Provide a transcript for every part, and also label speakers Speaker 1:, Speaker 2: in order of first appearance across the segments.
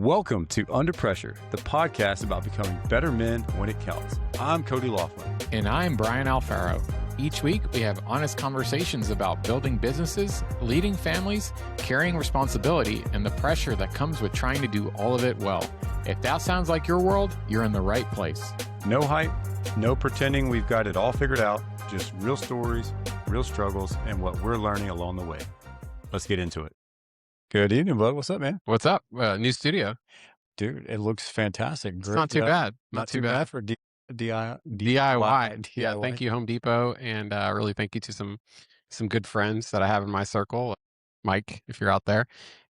Speaker 1: Welcome to Under Pressure, the podcast about becoming better men when it counts. I'm Cody Laughlin.
Speaker 2: And I'm Brian Alfaro. Each week, we have honest conversations about building businesses, leading families, carrying responsibility, and the pressure that comes with trying to do all of it well. If that sounds like your world, you're in the right place.
Speaker 1: No hype, no pretending we've got it all figured out, just real stories, real struggles, and what we're learning along the way. Let's get into it. Good evening, bud. What's up, man?
Speaker 2: What's up? New studio.
Speaker 1: Dude, it looks fantastic.
Speaker 2: It's not too bad.
Speaker 1: Not too bad for DIY.
Speaker 2: Yeah, thank you, Home Depot, and really thank you to some good friends that I have in my circle. Mike, if you're out there,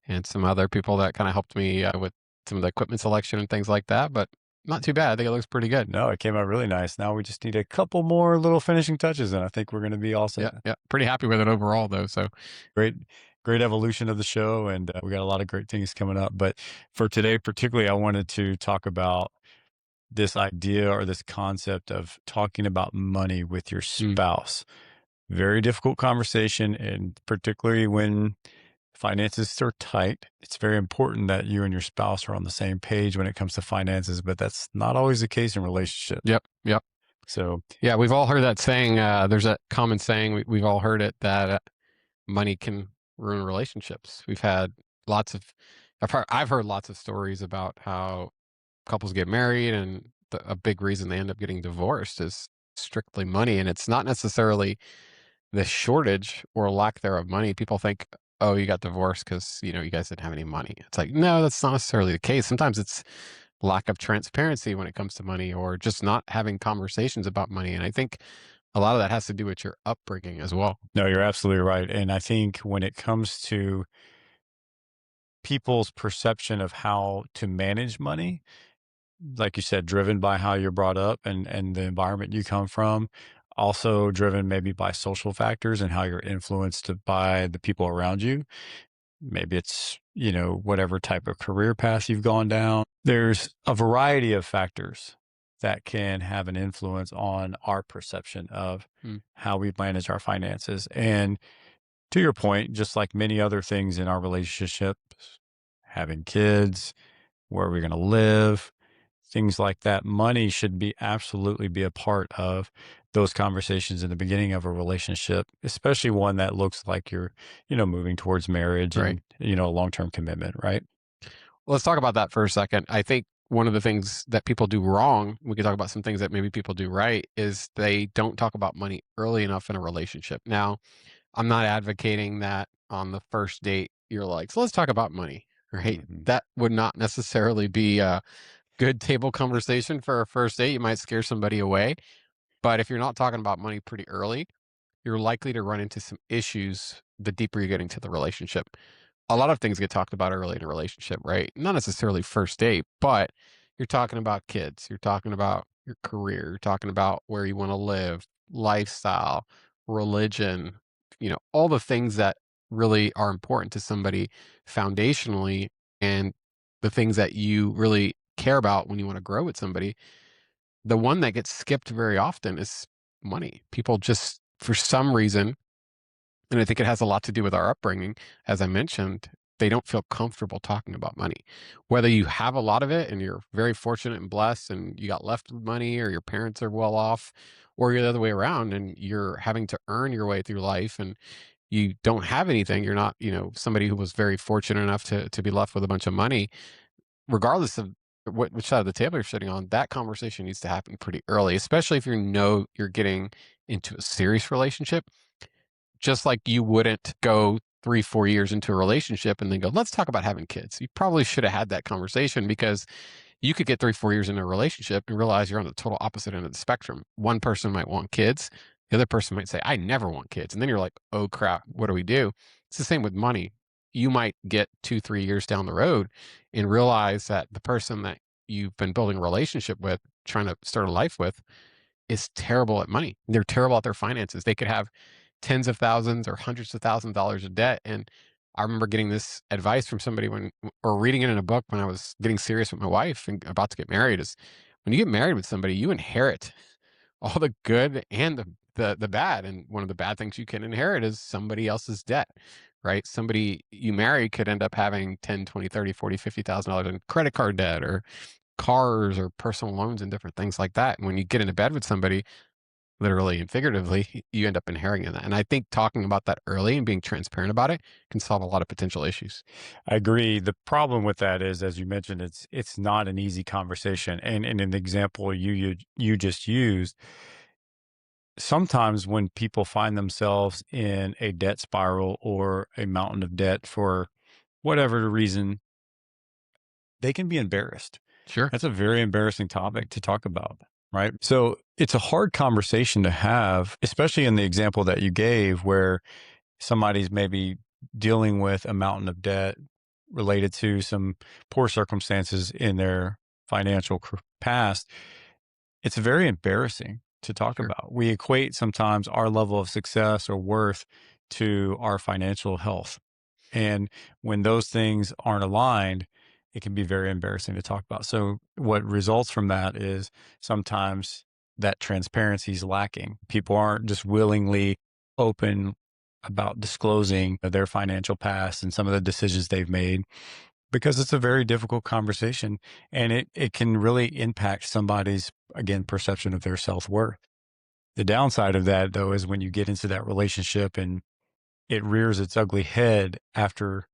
Speaker 2: and some other people that kind of helped me with some of the equipment selection and things like that. But not too bad. I think it looks pretty good.
Speaker 1: No, it came out really nice. Now we just need a couple more little finishing touches, and I think we're going to be all set.
Speaker 2: Yeah. Pretty happy with it overall, though. So
Speaker 1: great evolution of the show, and we got a lot of great things coming up. But for today, particularly, I wanted to talk about this idea or this concept of talking about money with your spouse. Very difficult conversation, and particularly when finances are tight, it's very important that you and your spouse are on the same page when it comes to finances, but that's not always the case in relationships.
Speaker 2: Yep.
Speaker 1: So
Speaker 2: yeah, we've all heard that saying. There's a common saying, we've all heard it, that money can ruin relationships. We've had I've heard lots of stories about how couples get married and a big reason they end up getting divorced is strictly money. And it's not necessarily the shortage or lack thereof of money. People think, oh, you got divorced because, you guys didn't have any money. It's like, no, that's not necessarily the case. Sometimes it's lack of transparency when it comes to money, or just not having conversations about money. And I think a lot of that has to do with your upbringing as well.
Speaker 1: No, you're absolutely right. And I think when it comes to people's perception of how to manage money, like you said, driven by how you're brought up and the environment you come from, also driven maybe by social factors and how you're influenced by the people around you. Maybe it's, whatever type of career path you've gone down. There's a variety of factors that can have an influence on our perception of how we manage our finances. And to your point, just like many other things in our relationships, having kids, where we're going to live, things like that, money should absolutely be a part of those conversations in the beginning of a relationship, especially one that looks like you're, moving towards marriage and, a long-term commitment, right?
Speaker 2: Well, let's talk about that for a second. I think one of the things that people do wrong, we can talk about some things that maybe people do right, is they don't talk about money early enough in a relationship. Now, I'm not advocating that on the first date, you're like, so let's talk about money, right?
Speaker 1: Mm-hmm.
Speaker 2: That would not necessarily be a good table conversation for a first date. You might scare somebody away. But if you're not talking about money pretty early, you're likely to run into some issues the deeper you get into the relationship. A lot of things get talked about early in a relationship, right? Not necessarily first date, but you're talking about kids. You're talking about your career. You're talking about where you want to live, lifestyle, religion, all the things that really are important to somebody foundationally, and the things that you really care about when you want to grow with somebody. The one that gets skipped very often is money. People just, for some reason, and I think it has a lot to do with our upbringing, as I mentioned, they don't feel comfortable talking about money. Whether you have a lot of it and you're very fortunate and blessed and you got left with money, or your parents are well off, or you're the other way around and you're having to earn your way through life and you don't have anything. You're not, somebody who was very fortunate enough to be left with a bunch of money. Regardless of which side of the table you're sitting on, that conversation needs to happen pretty early, especially if you're getting into a serious relationship. Just like you wouldn't go 3-4 years into a relationship and then go, let's talk about having kids. You probably should have had that conversation, because you could get 3-4 years into a relationship and realize you're on the total opposite end of the spectrum. One person might want kids. The other person might say, I never want kids. And then you're like, oh crap, what do we do? It's the same with money. You might get 2-3 years down the road and realize that the person that you've been building a relationship with, trying to start a life with, is terrible at money. They're terrible at their finances. They could have tens of thousands or hundreds of thousands of dollars of debt. And I remember getting this advice from somebody or reading it in a book when I was getting serious with my wife and about to get married, is when you get married with somebody, you inherit all the good and the bad. And one of the bad things you can inherit is somebody else's debt, right? Somebody you marry could end up having 10, 20, 30, 40, $50,000 in credit card debt or cars or personal loans and different things like that. And when you get into bed with somebody, literally and figuratively, you end up inheriting that. And I think talking about that early and being transparent about it can solve a lot of potential issues.
Speaker 1: I agree. The problem with that is, as you mentioned, it's not an easy conversation. And in an example you just used, sometimes when people find themselves in a debt spiral or a mountain of debt for whatever reason, they can be embarrassed.
Speaker 2: Sure.
Speaker 1: That's a very embarrassing topic to talk about, right? So it's a hard conversation to have, especially in the example that you gave where somebody's maybe dealing with a mountain of debt related to some poor circumstances in their financial past. It's very embarrassing to talk
Speaker 2: Sure.
Speaker 1: about. We equate sometimes our level of success or worth to our financial health. And when those things aren't aligned, it can be very embarrassing to talk about. So, what results from that is sometimes that transparency is lacking. People aren't just willingly open about disclosing their financial past and some of the decisions they've made because it's a very difficult conversation and it can really impact somebody's, again, perception of their self worth. The downside of that, though, is when you get into that relationship and it rears its ugly head after,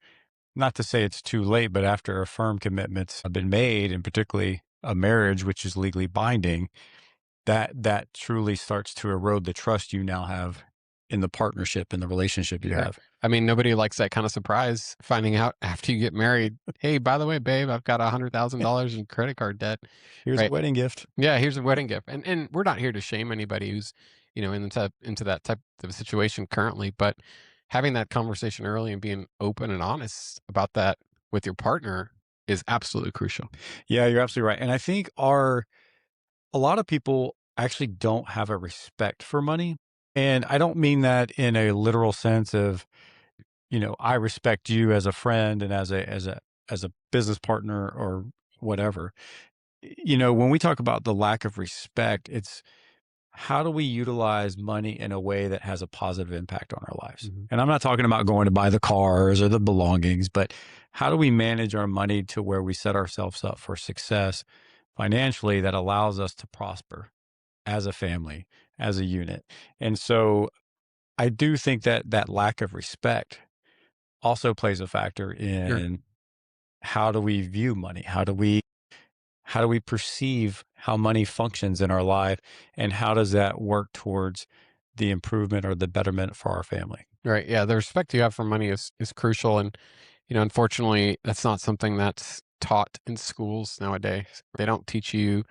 Speaker 1: not to say it's too late, but after a firm commitments have been made, and particularly a marriage, which is legally binding, that truly starts to erode the trust you now have in the partnership and the relationship you
Speaker 2: Sure.
Speaker 1: have.
Speaker 2: I mean, nobody likes that kind of surprise finding out after you get married. Hey, by the way, babe, I've got $100,000 in credit card debt.
Speaker 1: Here's a
Speaker 2: Right.
Speaker 1: wedding gift.
Speaker 2: Yeah, here's a wedding gift. And we're not here to shame anybody who's, into that type of a situation currently, but having that conversation early and being open and honest about that with your partner is absolutely crucial.
Speaker 1: Yeah, you're absolutely right. And I think a lot of people actually don't have a respect for money. And I don't mean that in a literal sense of, I respect you as a friend and as a business partner or whatever. When we talk about the lack of respect, it's how do we utilize money in a way that has a positive impact on our lives?
Speaker 2: Mhm.
Speaker 1: And I'm not talking about going to buy the cars or the belongings, but how do we manage our money to where we set ourselves up for success financially that allows us to prosper as a family, as a unit? And so I do think that that lack of respect also plays a factor
Speaker 2: Sure.
Speaker 1: in how do we view money? How do we perceive how money functions in our life, and how does that work towards the improvement or the betterment for our family?
Speaker 2: Right. Yeah. The respect you have for money is crucial. And, unfortunately, that's not something that's taught in schools nowadays. They don't even teach you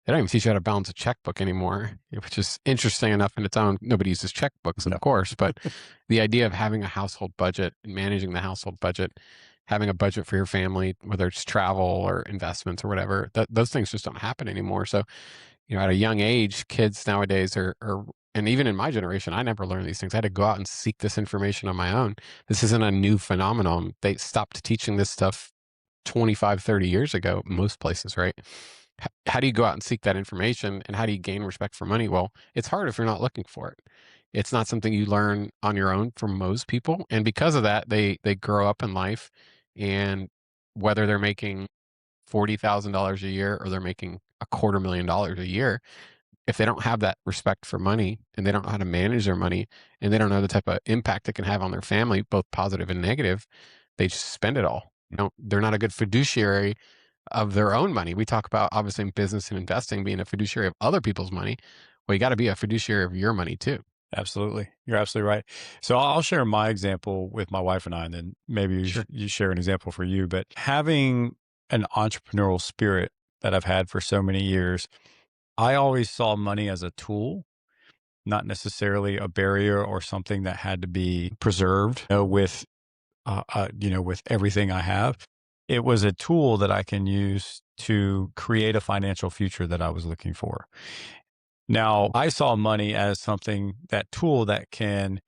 Speaker 2: how to balance a checkbook anymore, which is interesting enough in its own. Nobody uses checkbooks,
Speaker 1: No.
Speaker 2: of course, but the idea of having a household budget and managing the household budget, having a budget for your family, whether it's travel or investments or whatever, those things just don't happen anymore. So, at a young age, kids nowadays and even in my generation, I never learned these things. I had to go out and seek this information on my own. This isn't a new phenomenon. They stopped teaching this stuff 25, 30 years ago, most places, right? How do you go out and seek that information and how do you gain respect for money? Well, it's hard if you're not looking for it. It's not something you learn on your own from most people. And because of that, they grow up in life and whether they're making $40,000 a year or they're making $250,000 a year, if they don't have that respect for money and they don't know how to manage their money and they don't know the type of impact it can have on their family, both positive and negative, they just spend it all. They're not a good fiduciary of their own money. We talk about obviously in business and investing being a fiduciary of other people's money. Well, you got to be a fiduciary of your money too.
Speaker 1: Absolutely. You're absolutely right. So I'll share my example with my wife and I, and then maybe
Speaker 2: Sure.
Speaker 1: you share an example for you. But having an entrepreneurial spirit that I've had for so many years, I always saw money as a tool, not necessarily a barrier or something that had to be preserved, with everything I have. It was a tool that I can use to create a financial future that I was looking for. Now, I saw money as something, that tool that can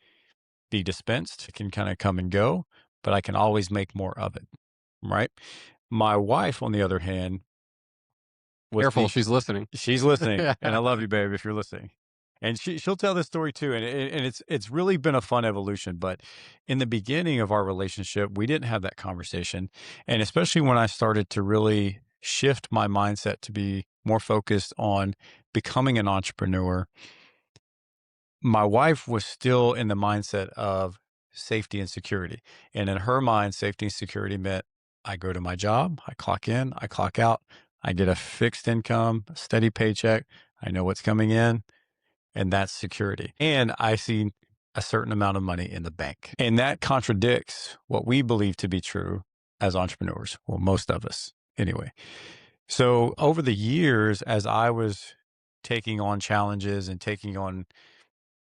Speaker 1: be dispensed, it can kind of come and go, but I can always make more of it. Right. My wife, on the other hand, was
Speaker 2: Careful, she's listening.
Speaker 1: she's listening,
Speaker 2: Yeah.
Speaker 1: and I love you, babe, if you're listening. And she'll tell this story too, and it's really been a fun evolution. But in the beginning of our relationship, we didn't have that conversation, and especially when I started to really shift my mindset to be more focused on becoming an entrepreneur, my wife was still in the mindset of safety and security. And in her mind, safety and security meant I go to my job, I clock in, I clock out, I get a fixed income, a steady paycheck, I know what's coming in, and that's security. And I see a certain amount of money in the bank. And that contradicts what we believe to be true as entrepreneurs. Well, most of us anyway. So over the years, as I was taking on challenges and taking on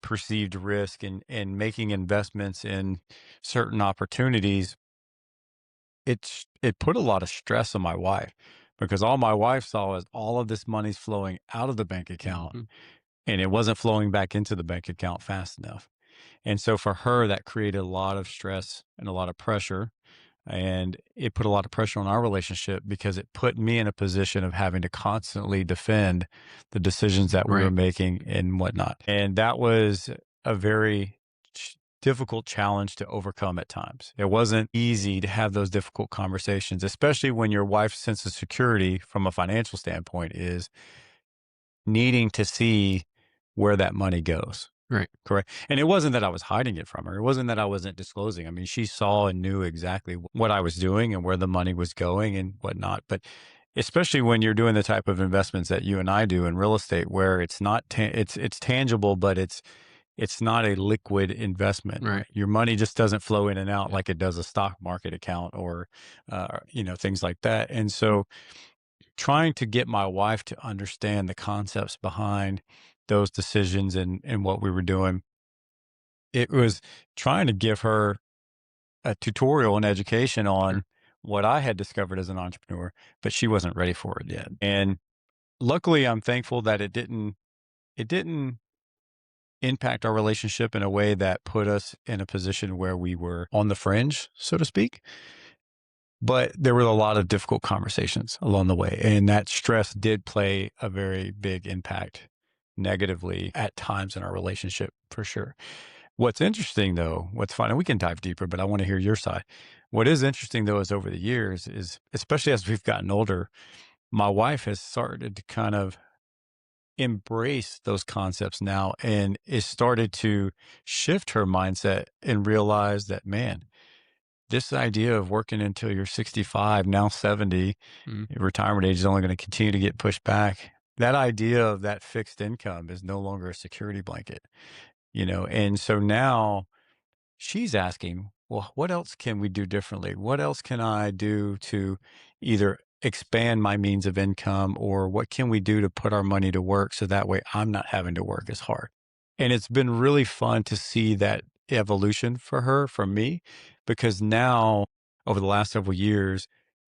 Speaker 1: perceived risk and making investments in certain opportunities, it put a lot of stress on my wife because all my wife saw was all of this money's flowing out of the bank account
Speaker 2: Mhm.
Speaker 1: and it wasn't flowing back into the bank account fast enough. And so for her, that created a lot of stress and a lot of pressure. And it put a lot of pressure on our relationship because it put me in a position of having to constantly defend the decisions that we were
Speaker 2: Right.
Speaker 1: making and whatnot. And that was a very difficult challenge to overcome at times. It wasn't easy to have those difficult conversations, especially when your wife's sense of security from a financial standpoint is needing to see where that money goes.
Speaker 2: Right.
Speaker 1: Correct. And it wasn't that I was hiding it from her. It wasn't that I wasn't disclosing. I mean, she saw and knew exactly what I was doing and where the money was going and whatnot. But especially when you're doing the type of investments that you and I do in real estate, where it's not it's tangible, but it's not a liquid investment.
Speaker 2: Right.
Speaker 1: Your money just doesn't flow in and out
Speaker 2: Yeah.
Speaker 1: like it does a stock market account or things like that. And so trying to get my wife to understand the concepts behind those decisions and what we were doing, it was trying to give her a tutorial and education
Speaker 2: Sure.
Speaker 1: on what I had discovered as an entrepreneur, but she wasn't ready for it yet. And luckily, I'm thankful that it didn't impact our relationship in a way that put us in a position where we were on the fringe, so to speak. But there were a lot of difficult conversations along the way, and that stress did play a very big impact negatively at times in our relationship for sure. What's interesting though, what's fun, and we can dive deeper, but I want to hear your side. What is interesting though is over the years is, especially as we've gotten older, my wife has started to kind of embrace those concepts now and is started to shift her mindset and realize that, man, this idea of working until you're 65, now 70,
Speaker 2: Mhm.
Speaker 1: your retirement age is only going to continue to get pushed back. That idea of that fixed income is no longer a security blanket, and so now she's asking, well, what else can we do differently? What else can I do to either expand my means of income, or what can we do to put our money to work so that way I'm not having to work as hard? And it's been really fun to see that evolution for her from me because now over the last several years,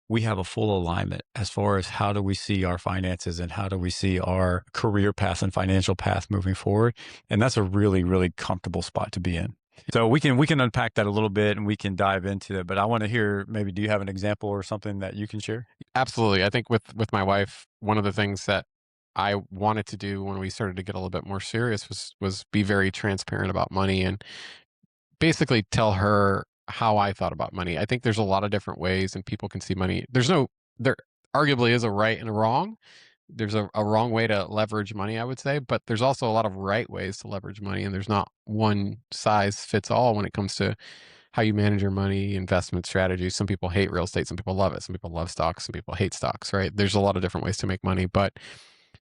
Speaker 1: we have a full alignment as far as how do we see our finances and how do we see our career path and financial path moving forward. And that's a really, really comfortable spot to be in. So we can unpack that a little bit and we can dive into it. But I want to hear, maybe do you have an example or something that you can share?
Speaker 2: Absolutely. I think with my wife, one of the things that I wanted to do when we started to get a little bit more serious was be very transparent about money and basically tell her how I thought about money. I think there's a lot of different ways and people can see money. There arguably is a right and a wrong. There's a wrong way to leverage money, I would say, but there's also a lot of right ways to leverage money. And there's not one size fits all when it comes to how you manage your money, investment strategies. Some people hate real estate, some people love it, some people love stocks, some people hate stocks, right? There's a lot of different ways to make money, but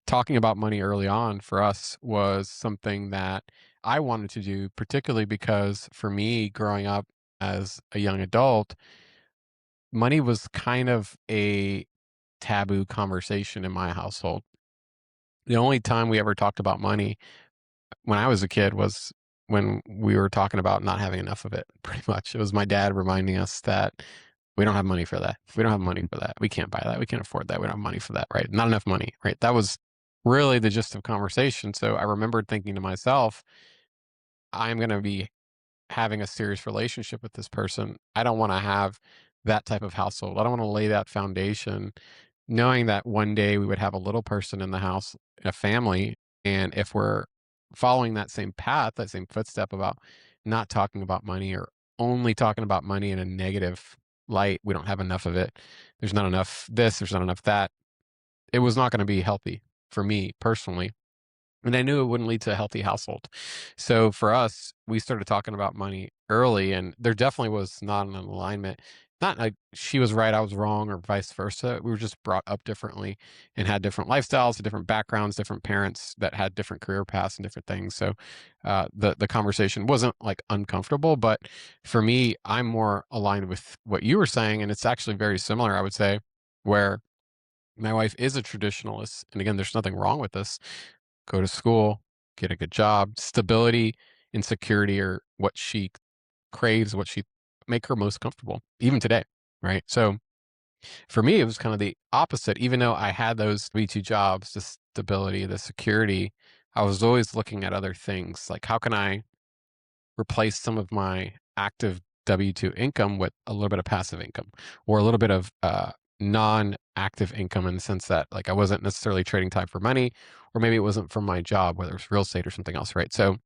Speaker 2: talking about money early on for us was something that I wanted to do, particularly because for me, growing up as a young adult, money was kind of a taboo conversation in my household. The only time we ever talked about money when I was a kid was when we were talking about not having enough of it, pretty much. It was my dad reminding us that we don't have money for that. We don't have money
Speaker 1: Mhm.
Speaker 2: for that. We can't buy that. We can't afford that. We don't have money for that, right? Not enough money, right? That was really the gist of conversation. So I remembered thinking to myself, I'm going to be having a serious relationship with this person. I don't want to have that type of household. I don't want to lay that foundation knowing that one day we would have a little person in the house, a family, and if we're following that same path, that same footstep about not talking about money or only talking about money in a negative light. We don't have enough of it. There's not enough this, there's not enough that. It was not going to be healthy for me personally. And I knew it wouldn't lead to a healthy household. So for us, we started talking about money early, and there definitely was not an alignment. Not like she was right, I was wrong, or vice versa. We were just brought up differently and had different lifestyles, different backgrounds, different parents that had different career paths and different things. So the conversation wasn't like uncomfortable, but for me, I'm more aligned with what you were saying, and it's actually very similar, I would say, where my wife is a traditionalist, and again, there's nothing wrong with this. Go to school, get a good job. Stability and security are what she craves, what she make her most comfortable, even today, right? So for me, it was kind of the opposite. Even though I had those B2 jobs, the stability, the security, I was always looking at other things like how can I replace some of my active W2 income with a little bit of passive income or a little bit of non-active income in the sense that like I wasn't necessarily trading time for money, or maybe it wasn't from my job, whether it's real estate or something else, right? So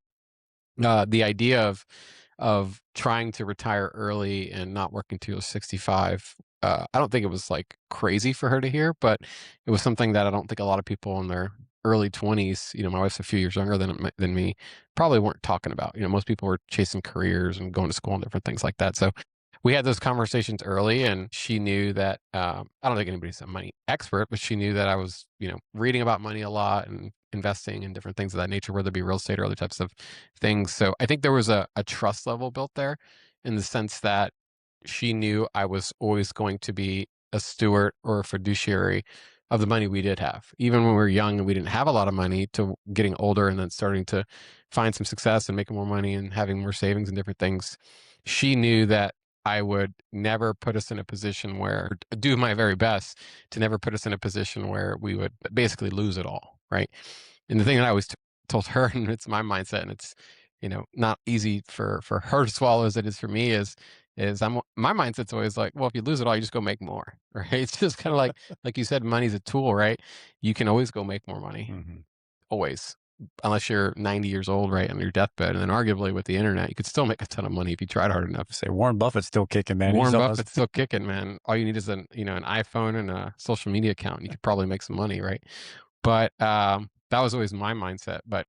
Speaker 2: the idea of trying to retire early and not working till you're 65. I don't think it was like crazy for her to hear, but it was something that I don't think a lot of people in their early 20s, my wife's a few years younger than me, probably weren't talking about. Most people were chasing careers and going to school and different things like that. So we had those conversations early, and she knew that I don't think anybody's a money expert, but she knew that I was, reading about money a lot and investing in different things of that nature, whether it be real estate or other types of things. So I think there was a trust level built there in the sense that she knew I was always going to be a steward or a fiduciary of the money we did have. Even when we were young and we didn't have a lot of money, to getting older and then starting to find some success and making more money and having more savings and different things, she knew that I would never put us in a position where, do my very best to never put us in a position where we would basically lose it all, right? And the thing that I always told her, and it's my mindset, and it's not easy for her to swallow as it is for me, is my mindset's always like, well, if you lose it all, you just go make more, right? It's just kind of like you said, money's a tool, right? You can always go make more money,
Speaker 1: Mhm.
Speaker 2: always, unless you're 90 years old, right, on your deathbed, and then arguably with the internet, you could still make a ton of money if you tried hard enough.
Speaker 1: Say Warren Buffett's still kicking, man. He's
Speaker 2: Warren
Speaker 1: almost
Speaker 2: Buffett's still kicking, man. All you need is an iPhone and a social media account. And you could probably make some money, right? But that was always my mindset. But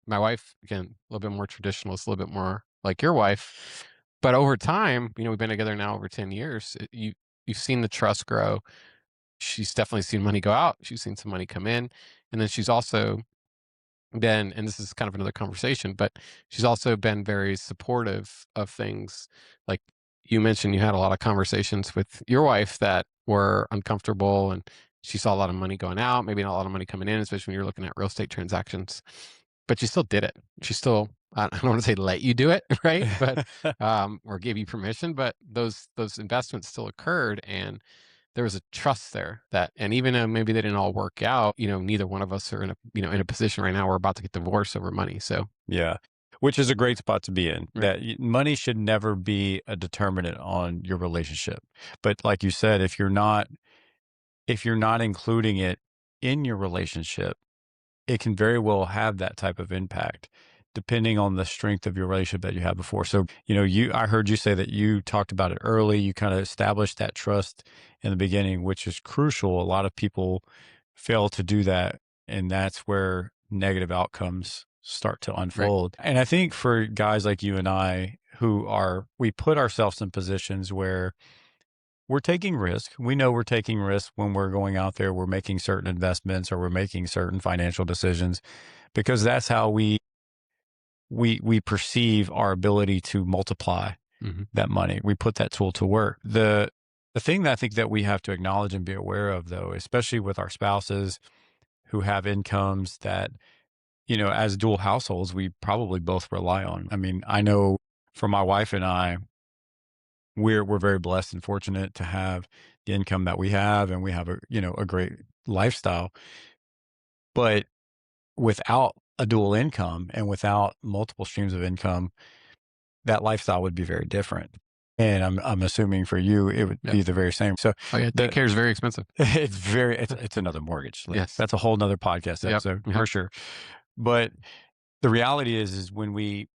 Speaker 2: my wife, again, a little bit more traditionalist, a little bit more like your wife. But over time, we've been together now over 10 years. You've seen the trust grow. She's definitely seen money go out. She's seen some money come in. And then she's also been, and this is kind of another conversation, but she's also been very supportive of things. Like you mentioned, you had a lot of conversations with your wife that were uncomfortable, and she saw a lot of money going out, maybe not a lot of money coming in, especially when you're looking at real estate transactions. But you still did it. She still, I don't want to say let you do it, right? But or gave you permission, but those investments still occurred, and there was a trust there that, and even though maybe they didn't all work out, neither one of us are in a position right now. We're about to get divorced over money. So
Speaker 1: Yeah, which is a great spot to be in.
Speaker 2: right,
Speaker 1: That money should never be a determinant on your relationship. But like you said, if you're not including it in your relationship, it can very well have that type of impact depending on the strength of your relationship that you had before. So, I heard you say that you talked about it early. You kind of established that trust in the beginning, which is crucial. A lot of people fail to do that. And that's where negative outcomes start to
Speaker 2: right,
Speaker 1: unfold. And I think for guys like you and I we put ourselves in positions where we're taking risk. We know we're taking risk when we're going out there, we're making certain investments or we're making certain financial decisions because that's how we perceive our ability to multiply
Speaker 2: hmm
Speaker 1: that money. We put that tool to work. The thing that I think that we have to acknowledge and be aware of though, especially with our spouses who have incomes that, as dual households, we probably both rely on. I mean, I know for my wife and I, we're very blessed and fortunate to have the income that we have, and we have a great lifestyle. But without a dual income and without multiple streams of income, that lifestyle would be very different. And I'm assuming for you it would
Speaker 2: yeah.
Speaker 1: be the very same. So
Speaker 2: Oh yeah,
Speaker 1: the
Speaker 2: daycare is very expensive.
Speaker 1: it's another mortgage. Like
Speaker 2: Yes.
Speaker 1: that's a whole nother podcast
Speaker 2: Yep.
Speaker 1: episode
Speaker 2: Yep.
Speaker 1: for sure. But The reality is when we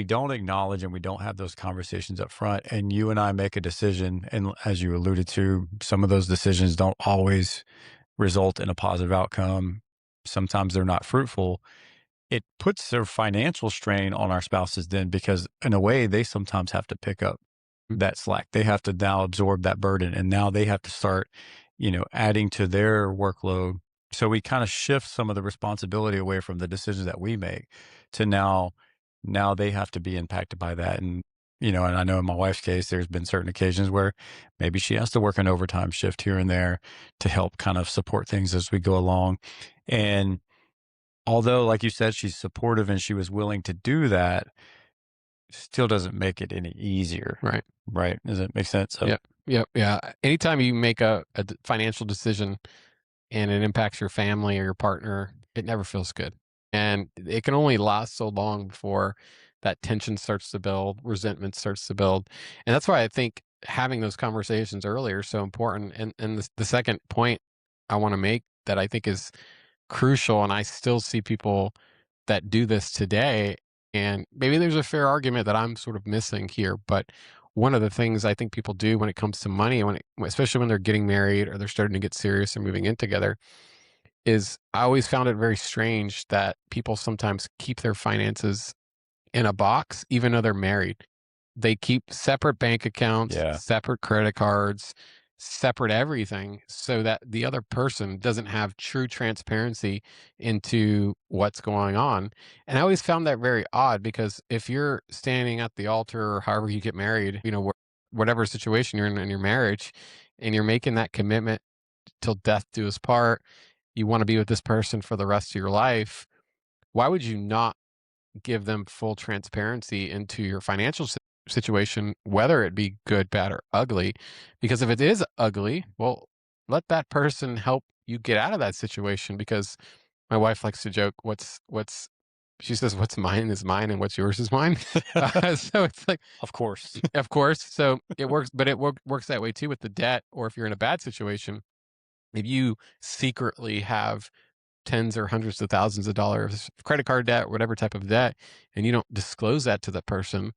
Speaker 1: don't acknowledge and we don't have those conversations up front, and you and I make a decision, and as you alluded to, some of those decisions don't always result in a positive outcome. Sometimes they're not fruitful. It puts their financial strain on our spouses then, because in a way they sometimes have to pick up
Speaker 2: Mm,
Speaker 1: that slack. They have to now absorb that burden, and now they have to start, adding to their workload. So we kind of shift some of the responsibility away from the decisions that we make to now they have to be impacted by that. And and I know in my wife's case, there's been certain occasions where maybe she has to work an overtime shift here and there to help kind of support things as we go along. And although, like you said, she's supportive and she was willing to do that, still doesn't make it any easier,
Speaker 2: right.
Speaker 1: right? Does it make sense? So
Speaker 2: Yep. Yep. Yeah. Anytime you make a financial decision and it impacts your family or your partner, it never feels good. And it can only last so long before that tension starts to build, resentment starts to build. And that's why I think having those conversations earlier is so important. And the second point I want to make that I think is crucial, and I still see people that do this today, and maybe there's a fair argument that I'm sort of missing here, but one of the things I think people do when it comes to money, especially when they're getting married or they're starting to get serious or moving in together, is I always found it very strange that people sometimes keep their finances in a box, even though they're married. They keep separate bank accounts,
Speaker 1: yeah,
Speaker 2: separate credit cards, separate everything so that the other person doesn't have true transparency into what's going on. And I always found that very odd because if you're standing at the altar or however you get married, whatever situation you're in your marriage, and you're making that commitment till death do us part, you want to be with this person for the rest of your life. Why would you not give them full transparency into your financial situation, whether it be good, bad, or ugly? Because if it is ugly, well, let that person help you get out of that situation. Because my wife likes to joke, she says, what's mine is mine and what's yours is mine. So it's like,
Speaker 1: of course.
Speaker 2: of course. So it works, but it works that way too with the debt. Or if you're in a bad situation, if you secretly have tens or hundreds of thousands of dollars of credit card debt, whatever type of debt, and you don't disclose that to the person,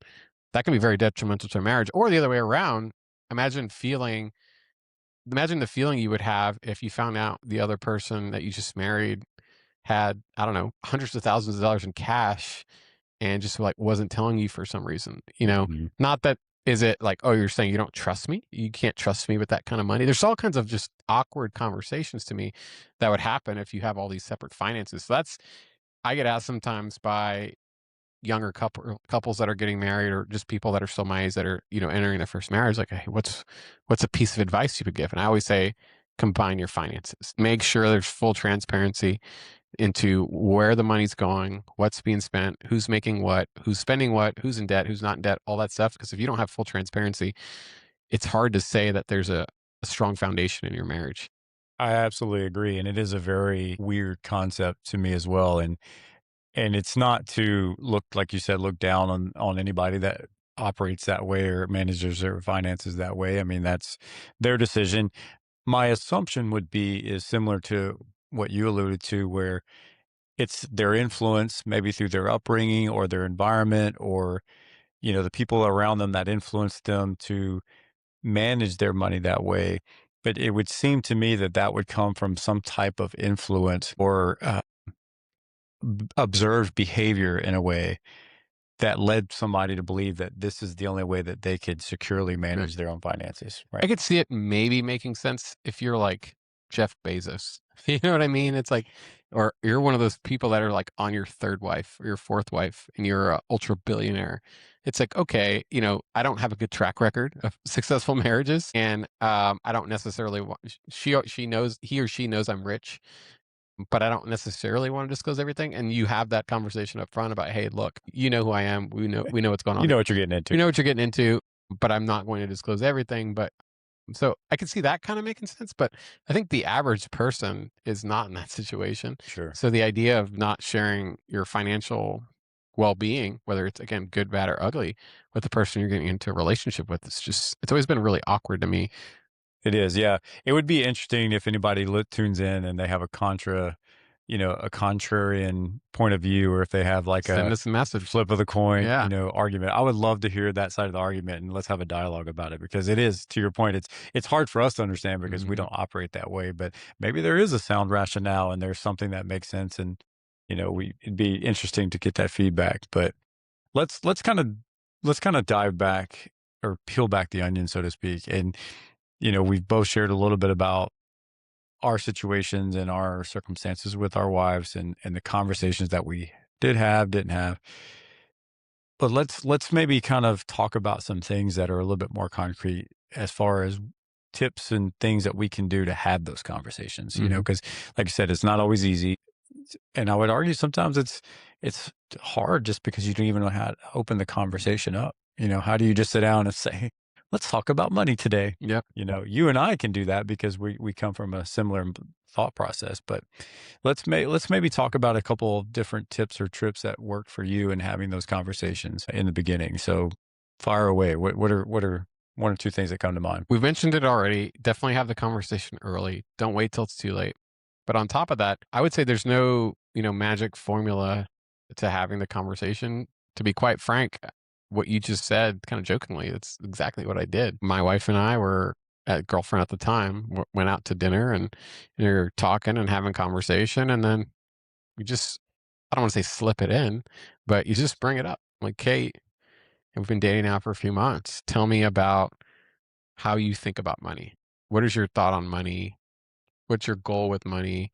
Speaker 2: that can be very detrimental to a marriage. Or the other way around, imagine feeling imagine the feeling you would have if you found out the other person that you just married had, I don't know, hundreds of thousands of dollars in cash and just like wasn't telling you for some reason.
Speaker 1: Mhm.
Speaker 2: Not that is it like, oh, you're saying you don't trust me? You can't trust me with that kind of money. There's all kinds of just awkward conversations to me that would happen if you have all these separate finances. So that's I get asked sometimes by younger couples that are getting married or just people that are still my age that are, entering their first marriage, like, hey, what's a piece of advice you would give? And I always say, combine your finances. Make sure there's full transparency into where the money's going, what's being spent, who's making who's spending what, who's in debt, who's not in debt, all that stuff. Because if you don't have full transparency, it's hard to say that there's a strong foundation in your marriage.
Speaker 1: I absolutely agree, and it is a very weird concept to me as well. And it's not to look, like you said, look down on anybody that operates that way or manages their finances that way. I mean, that's their decision. My assumption would be is similar to what you alluded to, where it's their influence, maybe through their upbringing or their environment, or the people around them that influence them to manage their money that way. But it would seem to me that that would come from some type of influence or observed behavior in a way that led somebody to believe that this is the only way that they could securely
Speaker 2: Right.
Speaker 1: manage their own finances, right?
Speaker 2: I could see it maybe making sense if you're like Jeff Bezos. You know what I mean? It's like, or you're one of those people that are like on your third wife or your fourth wife and you're a ultra billionaire. It's like, okay, I don't have a good track record of successful marriages, and I don't necessarily want. She knows he or she knows I'm rich, but I don't necessarily want to disclose everything. And you have that conversation up front about, hey, look, you know who I am. We know what's going
Speaker 1: You
Speaker 2: on.
Speaker 1: know what you're getting into.
Speaker 2: We know what you're getting into, but I'm not going to disclose everything. But so I can see that kind of making sense, but I think the average person is not in that situation.
Speaker 1: Sure.
Speaker 2: So the idea of not sharing your financial well-being, whether it's again good, bad, or ugly, with the person you're getting into a relationship with, it's always been really awkward to me.
Speaker 1: It is. Yeah. It would be interesting if anybody tunes in and they have a contra, a contrarian point of view, or if they have like
Speaker 2: Send
Speaker 1: a
Speaker 2: us a message.
Speaker 1: flip of the coin,
Speaker 2: Yeah.
Speaker 1: argument. I would love to hear that side of the argument, and let's have a dialogue about it, because it is, to your point, it's hard for us to understand because we
Speaker 2: Mhm.
Speaker 1: don't operate that way. But maybe there is a sound rationale and there's something that makes sense, and it'd be interesting to get that feedback. But let's let's kind of let's kind of dive back, or peel back the onion, so to speak. And we've both shared a little bit about our situations and our circumstances with our wives, and the conversations that we didn't have. But let's maybe kind of talk about some things that are a little bit more concrete, as far as tips and things that we can do to have those conversations,
Speaker 2: Mhm.
Speaker 1: because like I said, it's not always easy. And I would argue sometimes it's hard, just because you don't even know how to open the conversation up. How do you just sit down and say, "Let's talk about money today?"
Speaker 2: Yep.
Speaker 1: You and I can do that because we come from a similar thought process. But let's maybe talk about a couple of different tips or trips that worked for you in having those conversations in the beginning. So fire away. What are one or two things that come to mind?
Speaker 2: We've mentioned it already. Definitely have the conversation early. Don't wait till it's too late. But on top of that, I would say there's no, magic formula to having the conversation. To be quite frank, what you just said, kind of jokingly, it's exactly what I did. My wife and I were girlfriend at the time, went out to dinner, and you're talking and having conversation, and then you just, I don't want to say slip it in, but you just bring it up. Like, Kate, we've been dating now for a few months. Tell me about how you think about money. What is your thought on money? What's your goal with money?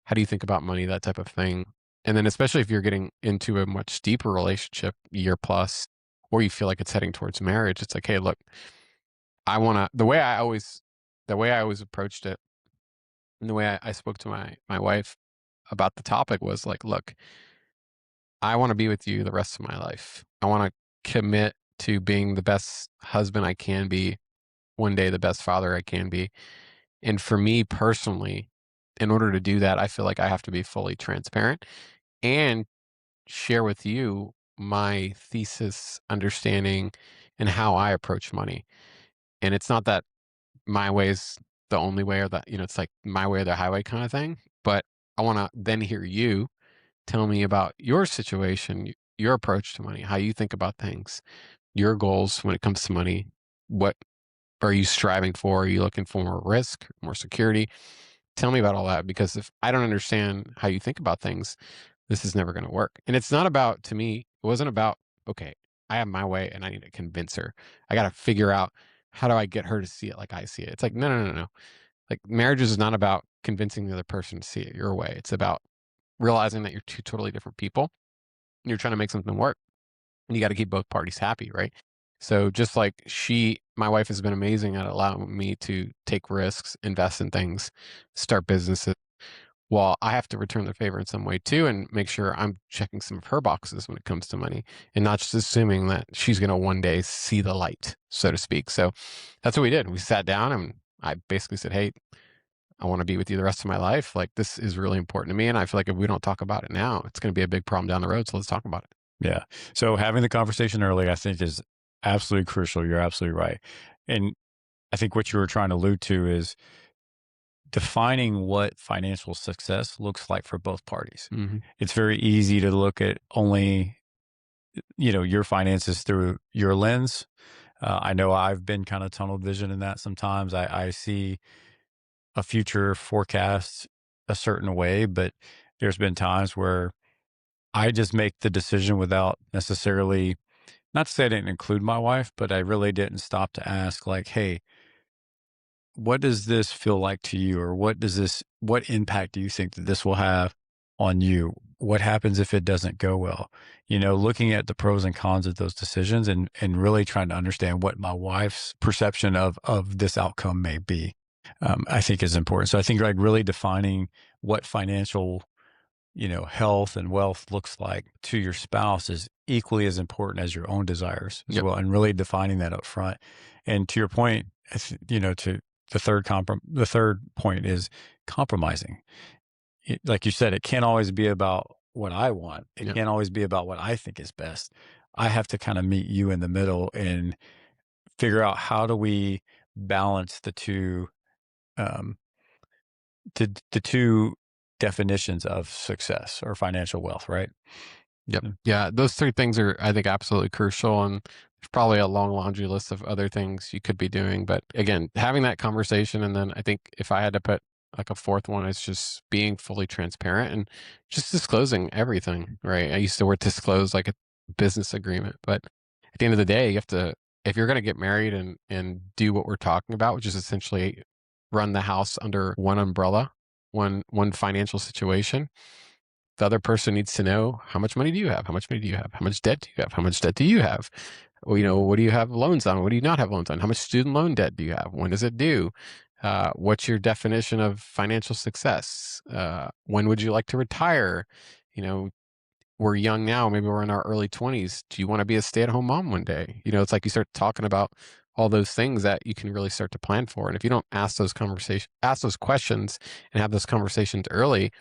Speaker 2: How do you think about money? That type of thing. And then, especially if you're getting into a much deeper relationship, year plus, or you feel like it's heading towards marriage, it's like, hey, look, I want to, the way I always approached it, and the way I spoke to my wife about the topic was like, look, I want to be with you the rest of my life. I want to commit to being the best husband I can be, one day the best father I can be. And for me personally, in order to do that, I feel like I have to be fully transparent and share with you my thesis, understanding, and how I approach money. And it's not that my way is the only way, or that, it's like my way or the highway kind of thing. But I want to then hear you tell me about your situation, your approach to money, how you think about things, your goals when it comes to money. What are you striving for? Are you looking for more risk, more security? Tell me about all that, because if I don't understand how you think about things, this is never going to work. And it's not about, to me, it wasn't about, okay, I have my way and I need to convince her. I got to figure out, how do I get her to see it like I see it? It's like, no, no, no, no. Like, marriage is not about convincing the other person to see it your way. It's about realizing that you're two totally different people and you're trying to make something work. And you got to keep both parties happy, right? So just like my wife has been amazing at allowing me to take risks, invest in things, start businesses. Well, I have to return the favor in some way too, and make sure I'm checking some of her boxes when it comes to money, and not just assuming that she's going to one day see the light, so to speak. So that's what we did. We sat down and I basically said, hey, I want to be with you the rest of my life. Like, this is really important to me. And I feel like if we don't talk about it now, it's going to be a big problem down the road. So let's talk about it.
Speaker 1: Yeah. So having the conversation early, I think, is absolutely crucial. You're absolutely right. And I think what you were trying to allude to is defining what financial success looks like for both parties.
Speaker 2: Hmm.
Speaker 1: It's very easy to look at only, your finances through your lens. I know I've been kind of tunnel vision in that sometimes. I see a future forecast a certain way, but there's been times where I just make the decision without necessarily, not to say I didn't include my wife, but I really didn't stop to ask, like, hey, what does this feel like to you? Or what impact do you think that this will have on you? What happens if it doesn't go well? Looking at the pros and cons of those decisions, and really trying to understand what my wife's perception of this outcome may be, I think is important. So I think, like, really defining what financial, health and wealth looks like to your spouse is equally as important as your own desires as
Speaker 2: Yep.
Speaker 1: well, and really defining that up front. And to your point, to the third point is compromising. Like you said, it can't always be about what I want. It
Speaker 2: Yep.
Speaker 1: can't always be about what I think is best. I have to kind of meet you in the middle and figure out, how do we balance um, the two definitions of success or financial wealth, right?
Speaker 2: Yep.
Speaker 1: Mm.
Speaker 2: Yeah, those 3 things are, I think, absolutely crucial, and there's probably a long laundry list of other things you could be doing, but again, having that conversation, and then I think if I had to put, like, a 4th one, it's just being fully transparent and just disclosing everything, right? I used the word disclose like a business agreement, but at the end of the day, you have to, if you're gonna get married and do what we're talking about, which is essentially run the house under one umbrella, one financial situation, the other person needs to know, how much money do you have? How much money do you have? How much debt do you have? How much debt do you have? Well, what do you have loans on? What do you not have loans on? How much student loan debt do you have? When does it due? What's your definition of financial success? When would you like to retire? You know, we're young now, maybe we're in our early 20s. Do you want to be a stay-at-home mom one day? It's like you start talking about all those things that you can really start to plan for. And if you don't ask those questions and have those conversations early,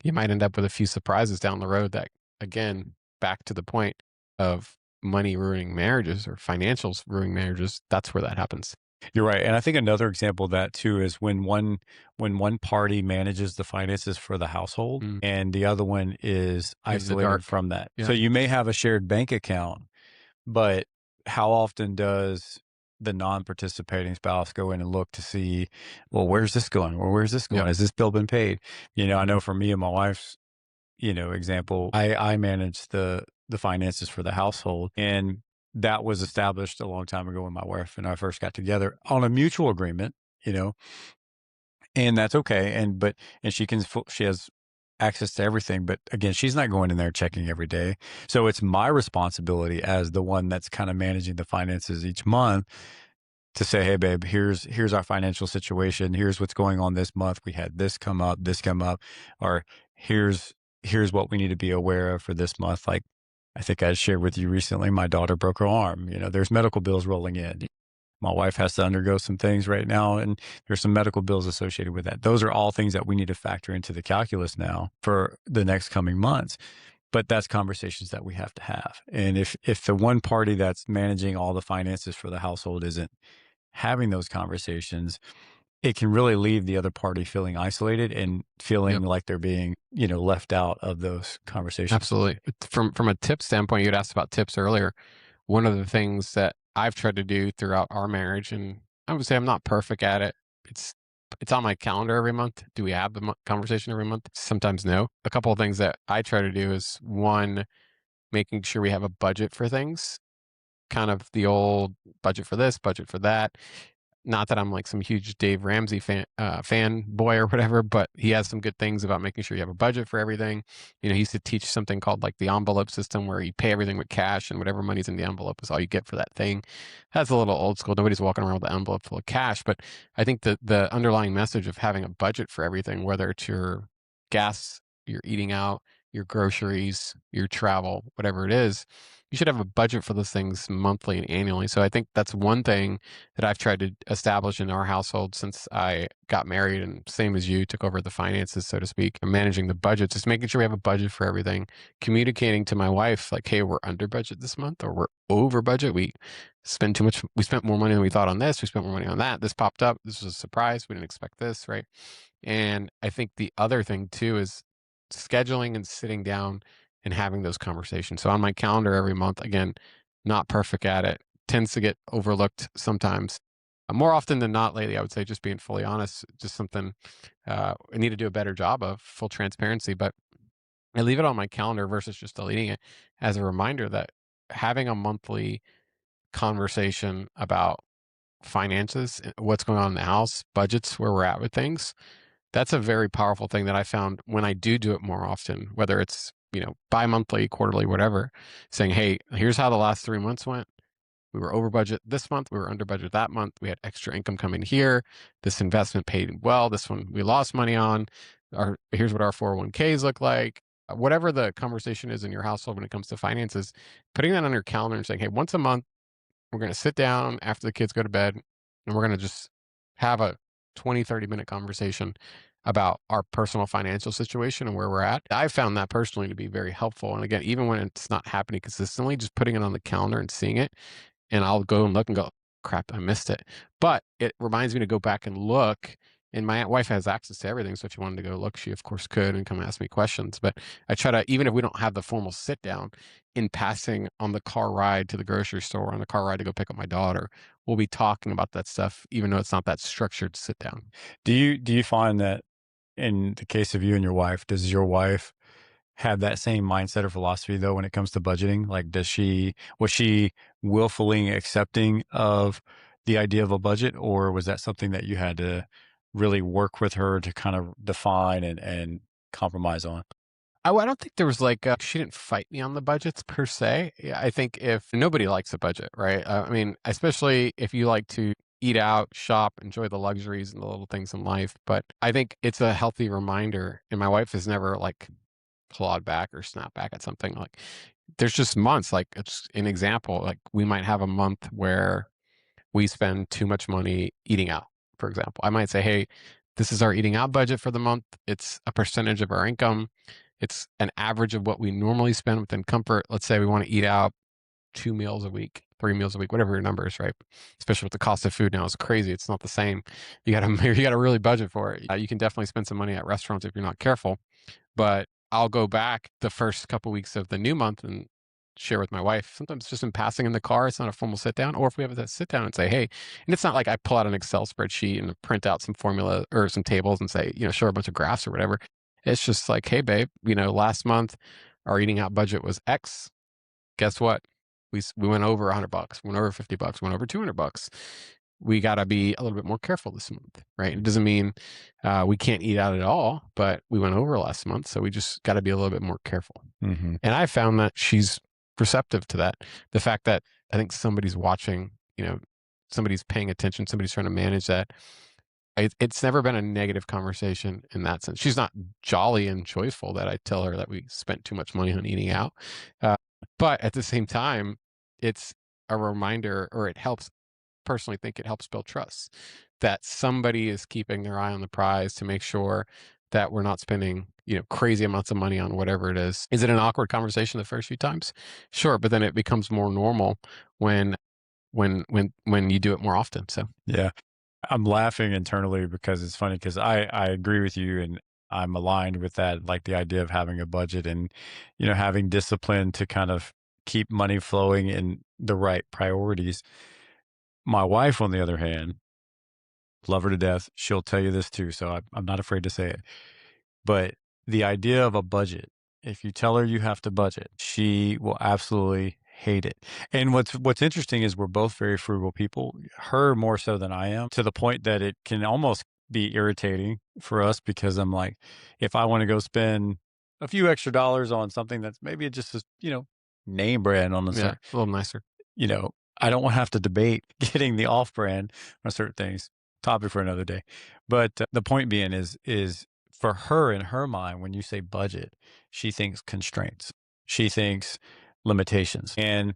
Speaker 2: you might end up with a few surprises down the road that, again, back to the point of money ruining marriages or financials ruining marriages, that's where that happens.
Speaker 1: You're right, and I think another example of that too is when one party manages the finances for the household
Speaker 2: Mm,
Speaker 1: and the other one is
Speaker 2: in the
Speaker 1: isolated
Speaker 2: dark.
Speaker 1: from that. So
Speaker 2: Yeah.
Speaker 1: you may have a shared bank account, but how often does the non-participating spouse go in and look to see, well, where's this going? Or where's this going?
Speaker 2: Yep.
Speaker 1: Has this bill been paid? I know for me and my wife's, example, I manage the finances for the household, and that was established a long time ago when my wife and I first got together on a mutual agreement, you know, and that's okay. And she has access to everything, but again, she's not going in there checking every day. So it's my responsibility as the one that's kind of managing the finances each month to say, "Hey, babe, here's our financial situation. Here's what's going on this month. We had this come up, or here's here's what we need to be aware of for this month." Like I think I shared with you recently, my daughter broke her arm. There's medical bills rolling in. My wife has to undergo some things right now, and there's some medical bills associated with that. Those are all things that we need to factor into the calculus now for the next coming months. But that's conversations that we have to have. And if the one party that's managing all the finances for the household isn't having those conversations, it can really leave the other party feeling isolated and feeling
Speaker 2: Yep.
Speaker 1: like they're being, left out of those conversations.
Speaker 2: Absolutely. From a tip standpoint, you had asked about tips earlier. One of the things that I've tried to do throughout our marriage, and I would say I'm not perfect at it. It's it's on my calendar every month. Do we have the conversation every month? Sometimes no. A couple of things that I try to do is, one, making sure we have a budget for things, kind of the old budget for this, budget for that. Not that I'm like some huge Dave Ramsey fan boy or whatever, but he has some good things about making sure you have a budget for everything. He used to teach something called like the envelope system, where you pay everything with cash and whatever money's in the envelope is all you get for that thing. That's a little old school. Nobody's walking around with an envelope full of cash, but I think the underlying message of having a budget for everything, whether it's your gas, your eating out, your groceries, your travel, whatever it is, you should have a budget for those things monthly and annually. So I think that's one thing that I've tried to establish in our household since I got married, and same as you, took over the finances, so to speak, and managing the budget, just making sure we have a budget for everything, communicating to my wife, like, hey, we're under budget this month, or we're over budget. We spent more money than we thought on this. We spent more money on that. This popped up. This was a surprise. We didn't expect this, right? And I think the other thing too is scheduling and sitting down and having those conversations. So on my calendar every month, again, not perfect at it, tends to get overlooked sometimes. More often than not lately, I would say, just being fully honest, just something I need to do a better job of, full transparency. But I leave it on my calendar versus just deleting it, as a reminder that having a monthly conversation about finances, what's going on in the house, budgets, where we're at with things, that's a very powerful thing that I found when I do it more often, whether it's, bi-monthly, quarterly, whatever, saying, hey, here's how the last 3 months went. We were over budget this month. We were under budget that month. We had extra income coming here. This investment paid well. This one we lost money on. Here's what our 401ks look like. Whatever the conversation is in your household when it comes to finances, putting that on your calendar and saying, hey, once a month, we're going to sit down after the kids go to bed, and we're going to just have a 20, 30-minute conversation about our personal financial situation and where we're at. I found that personally to be very helpful. And again, even when it's not happening consistently, just putting it on the calendar and seeing it, and I'll go and look and go, crap, I missed it. But it reminds me to go back and look and my wife has access to everything, so if she wanted to go look, she of course could and come ask me questions. But I try to, even if we don't have the formal sit down, in passing on the car ride to the grocery store, on the car ride to go pick up my daughter, we'll be talking about that stuff, even though it's not that structured sit down.
Speaker 1: Do you find that in the case of you and your wife, does your wife have that same mindset or philosophy though when it comes to budgeting? Like, was she willfully accepting of the idea of a budget, or was that something that you had to really work with her to kind of define and compromise on?
Speaker 2: I don't think there was like she didn't fight me on the budgets per se. Yeah, I think if nobody likes a budget, right? I mean, especially if you like to eat out, shop, enjoy the luxuries and the little things in life. But I think it's a healthy reminder, and my wife has never like clawed back or snapped back at something. Like there's just months, like it's an example, like we might have a month where we spend too much money eating out, for example. I might say, hey, this is our eating out budget for the month. It's a percentage of our income. It's an average of what we normally spend within comfort. Let's say we want to eat out 2 meals a week, 3 meals a week, whatever your number is, right? Especially with the cost of food now, it's crazy. It's not the same. You got to you got to really budget for it. You can definitely spend some money at restaurants if you're not careful. But I'll go back the first couple weeks of the new month and share with my wife. Sometimes just in passing in the car, it's not a formal sit down. Or if we have a sit down and say, hey, and it's not like I pull out an Excel spreadsheet and print out some formula or some tables and say, show a bunch of graphs or whatever. It's just like, hey, babe, last month our eating out budget was X. Guess what? We went over $100, went over $50, went over $200. We got to be a little bit more careful this month, right? It doesn't mean we can't eat out at all, but we went over last month, so we just got to be a little bit more careful.
Speaker 1: Hmm.
Speaker 2: And I found that she's receptive to that. The fact that I think somebody's watching, somebody's paying attention, somebody's trying to manage that. It's never been a negative conversation in that sense. She's not jolly and joyful that I tell her that we spent too much money on eating out. Uh, but at the same time, it's a reminder, or it helps, personally think it helps build trust, that somebody is keeping their eye on the prize to make sure that we're not spending, crazy amounts of money on whatever it is. Is it an awkward conversation the first few times? Sure, but then it becomes more normal when when you do it more often. So
Speaker 1: Yeah. I'm laughing internally because it's funny because I agree with you and I'm aligned with that, like the idea of having a budget and, having discipline to kind of keep money flowing in the right priorities. My wife, on the other hand, love her to death. She'll tell you this too. So I'm not afraid to say it. But the idea of a budget, if you tell her you have to budget, she will absolutely hate it. And what's interesting is we're both very frugal people, her more so than I am, to the point that it can almost be irritating for us because I'm like, if I want to go spend a few extra dollars on something that's maybe just a, name brand on the
Speaker 2: yeah,
Speaker 1: side,
Speaker 2: a little nicer.
Speaker 1: you know, I don't want to have to debate getting the off brand on certain things. Topic for another day. But the point being is for her, in her mind, when you say budget, she thinks constraints. She thinks limitations. And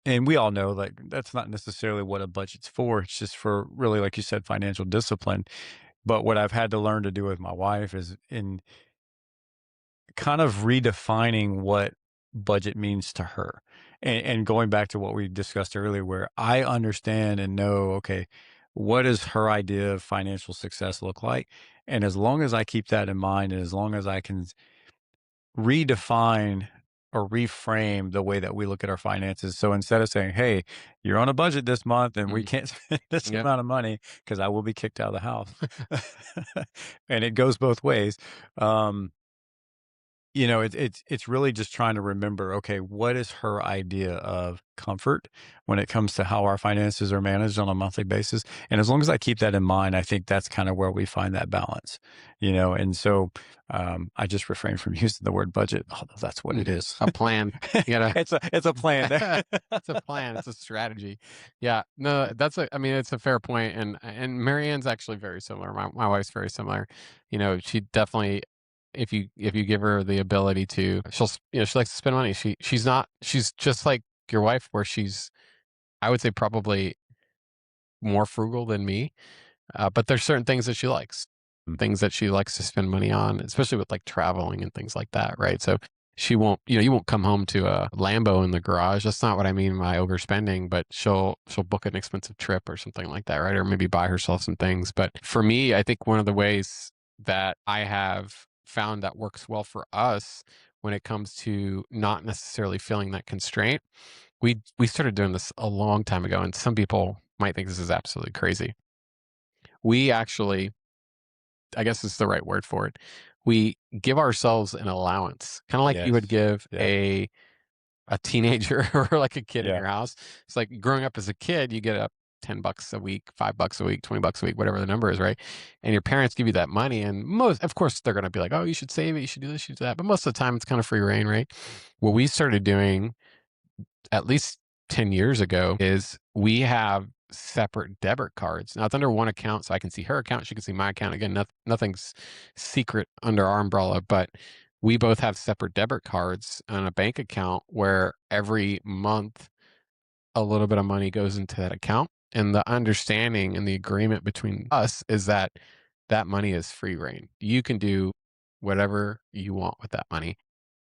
Speaker 1: we all know like that's not necessarily what a budget's for. It's just for really, like you said, financial discipline. But what I've had to learn to do with my wife is in kind of redefining what budget means to her. And going back to what we discussed earlier, where I understand and know, okay, what does her idea of financial success look like? And as long as I keep that in mind, and as long as I can redefine or reframe the way that we look at our finances. So instead of saying, hey, you're on a budget this month and we
Speaker 2: Mhm.
Speaker 1: can't spend this
Speaker 2: Yep.
Speaker 1: amount of money because I will be kicked out of the house. And it goes both ways. Um, it's really just trying to remember, okay, what is her idea of comfort when it comes to how our finances are managed on a monthly basis? And as long as I keep that in mind, I think that's kind of where we find that balance, And so I just refrain from using the word budget, although that's what it is.
Speaker 2: A plan. You gotta
Speaker 1: It's a plan there.
Speaker 2: it's a plan, it's a strategy. Yeah, no, I mean, it's a fair point, and Marianne's actually very similar. My wife's very similar. She definitely, if you give her the ability to, she likes to spend money. She's just like your wife, where I would say probably more frugal than me. But there's certain things that she likes, things that she likes to spend money on, especially with like traveling and things like that, right? So She won't, you won't come home to a Lambo in the garage. That's not what I mean by overspending, but she'll book an expensive trip or something like that, right? Or maybe buy herself some things. But for me, I think one of the ways that I have found that works well for us when it comes to not necessarily feeling that constraint, we started doing this a long time ago, and some people might think this is absolutely crazy. We actually, I guess is the right word for it. We give ourselves an allowance, kind of like you would
Speaker 1: Yes.
Speaker 2: give
Speaker 1: Yep.
Speaker 2: a teenager or like a kid in
Speaker 1: Yeah.
Speaker 2: your house. It's like growing up as a kid, you get up $10 a week, $5 a week, $20 a week, whatever the number is, right? And your parents give you that money, and most, of course, they're going to be like, "Oh, you should save it, you should do this, you should do that." But most of the time, it's kind of free reign, right? What we started doing at least 10 years ago is we have separate debit cards. Now it's under one account, so I can see her account, she can see my account. Again, nothing's secret under our umbrella, but we both have separate debit cards and a bank account where every month a little bit of money goes into that account. And the understanding and the agreement between us is that that money is free reign. You can do whatever you want with that money.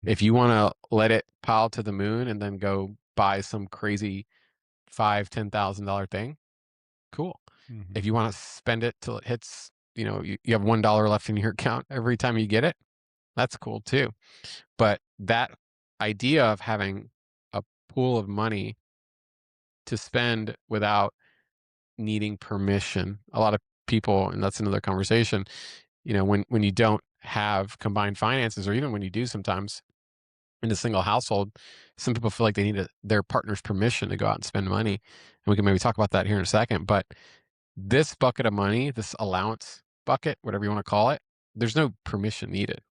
Speaker 2: If you want to let it pile to the moon and then go buy some crazy $5,000, $10,000 thing, cool.
Speaker 1: Mhm.
Speaker 2: If you want to spend it till it hits, you have $1 left in your account every time you get it, that's cool too. But that idea of having a pool of money to spend without needing permission. A lot of people, and that's another conversation, when you don't have combined finances, or even when you do sometimes in a single household, some people feel like they need their partner's permission to go out and spend money. And we can maybe talk about that here in a second. But this bucket of money, this allowance bucket, whatever you want to call it, there's no permission needed.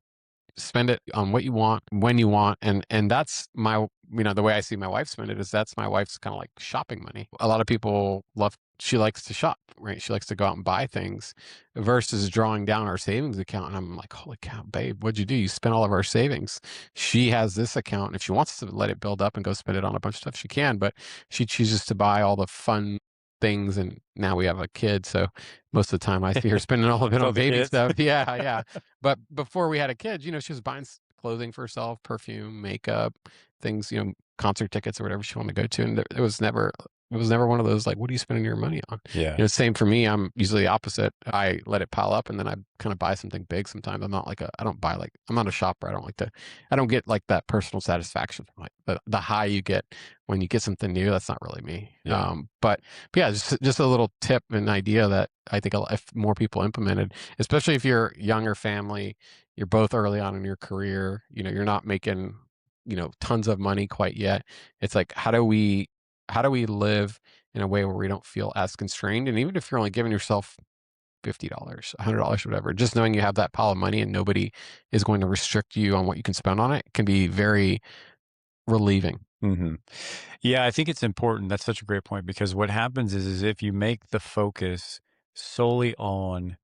Speaker 2: Spend it on what you want, when you want, and that's the way I see my wife spend it is that's my wife's kind of like shopping money. A lot of people love she likes to shop, right? She likes to go out and buy things versus drawing down our savings account. And I'm like, holy cow, babe, what'd you do? You spent all of our savings. She has this account, and if she wants to let it build up and go spend it on a bunch of stuff, she can, but she chooses to buy all the fun things. And now we have a kid, so most of the time I see her spending all of it
Speaker 1: So
Speaker 2: on
Speaker 1: the
Speaker 2: baby
Speaker 1: kids.
Speaker 2: stuff. Yeah, yeah. But before we had a kid, she was buying clothing for herself, perfume, makeup, things, concert tickets or whatever she wanted to go to. And it was never one of those like, what are you spending your money on?
Speaker 1: Yeah.
Speaker 2: Same for me. I'm usually the opposite. I let it pile up and then I kind of buy something big sometimes. I don't buy like, I'm not a shopper. I don't get like that personal satisfaction from like the high you get when you get something new. That's not really me.
Speaker 1: Yeah.
Speaker 2: But yeah, just a little tip and idea that I think if more people implemented, especially if you're younger family, you're both early on in your career, you're not making, tons of money quite yet. It's like, how do we live in a way where we don't feel as constrained? And even if you're only giving yourself $50, $100, whatever, just knowing you have that pile of money and nobody is going to restrict you on what you can spend on it can be very relieving.
Speaker 1: Mhm. Yeah, I think it's important. That's such a great point because what happens is if you make the focus solely on